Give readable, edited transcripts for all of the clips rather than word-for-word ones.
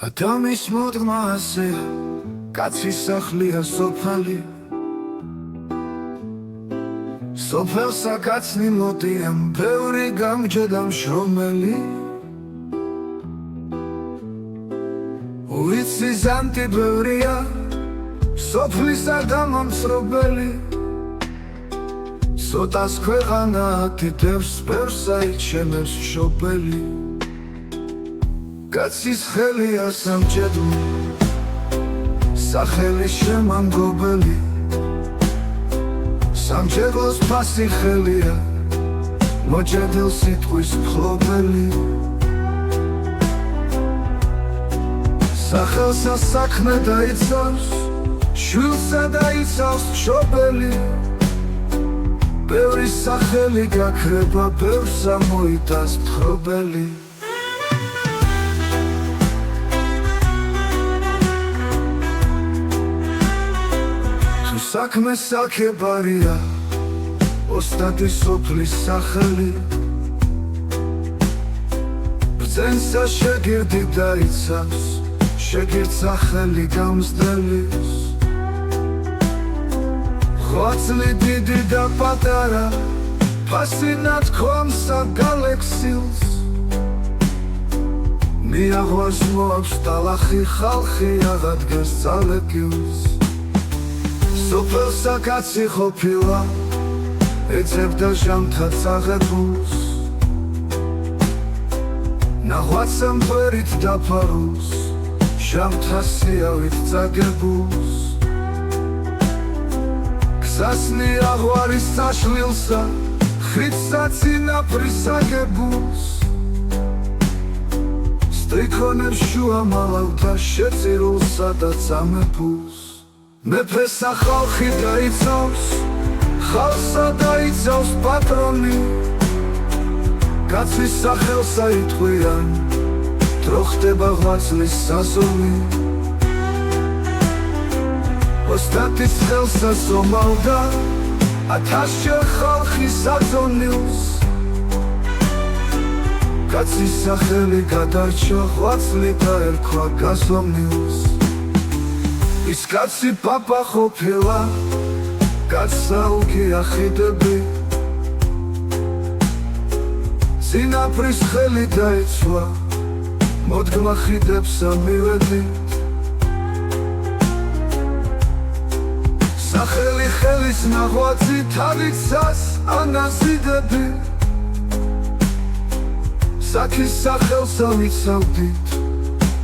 ადამიანის მოდგმა ასეა, კაცის სახლია სოფელი. სოფელსა კაცნი მოდიან, ბევრი გამჯედა მშრომელი. ვიცი ზანტი ბევრია, სოფლისა და მომსრობელი. სოტას ქვეყანა აკეთებს, ბევრს აიჩემებს მშობელი. კაცის ხელია სამჭედლო, სახელი შემამგობელი. სამჭედლოს ფასი ხელია, მოჭედელ სიტყვის მფლობელი. სახელსა საქმე დაიცავს, შვილსა დაიცავს მშობელი. ბევრი სახელი გაქრება, ბევრსა მოიტანს მთხრობელი. საქმე საკებარია, ოსტატი სოფლის სახელი. ბრძენსა შეგირდი დაიცავს, შეგირდ სახელი გამსდელის. ხვაწლი დიდი და პატარა, ფასი ნათქვამსა გალექსილს. მიაღვას მოაქვს ტალახი, ხალხი აღადგეს ძალეგილს. სოფელსა კაცი ყოფილა, ეძებდა ჟამთა წაღებულს. ნაღვაცა მღერით დაფარულს, ჟამთა სიავით წაგებულს. გზასნი აღვარის საშლილსა, ხიდსა წინაპრის აგებულს. სტრიქონებს შუა მალავდა, შეწირულსა და წამებულს. მეფესა ხალხი დაიცავს, ხალხსა დაიცავს პატრონი. კაცის სახელსა იტყვიან, დრო ხდება ღვაწლის საზომი. ოსტატის ხელსა ზომავდა, 1000 ხალხი საძონილს. კაცის სახელი გადარჩა, ღვაწლი დაერქვა გაზომილს. ის კაცი პაპა ყოფილა, კაცსა უკი ახიდები. წინაპრის ხელი დაიცვა, მოდგმა ხიდებსა მივედით. სახელი ხელის ნაღვაწი, თავიცას ანაზიდები. საქის სახელსა ვიცავდით,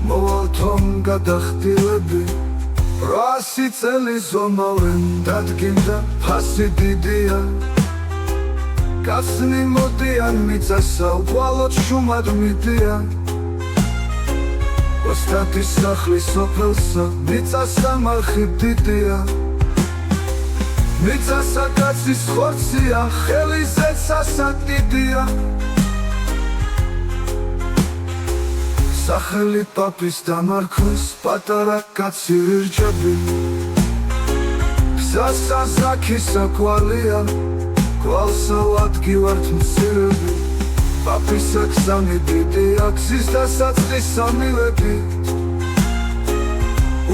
მოვალთომ გადახდილები. 800 წელი ზომავენ, დადგინდა ფასი დიდია. კაცნი მოდიან მიწასა, უყვალოდ შუმად მიდიან. ოსტატის სახლი სოფელსა, მიწასა მარხი დიდია. მიწასა კაცის ხორცია, ხელი ზეცასა დიდია. სახელი პაპის დამარქვეს, პატარა კაცი რირჯები. გზასა ზაქისა კვალია, კვალსა ვადგივართ მცირები. პაპისა გზანი დიდია, გზის დასაწყისა მივედით.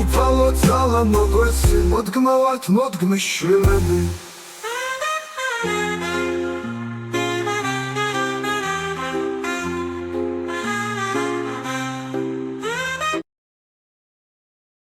უფალო ძალა მოგვეცი, მოდგმა ვართ მოდგმის შვილები.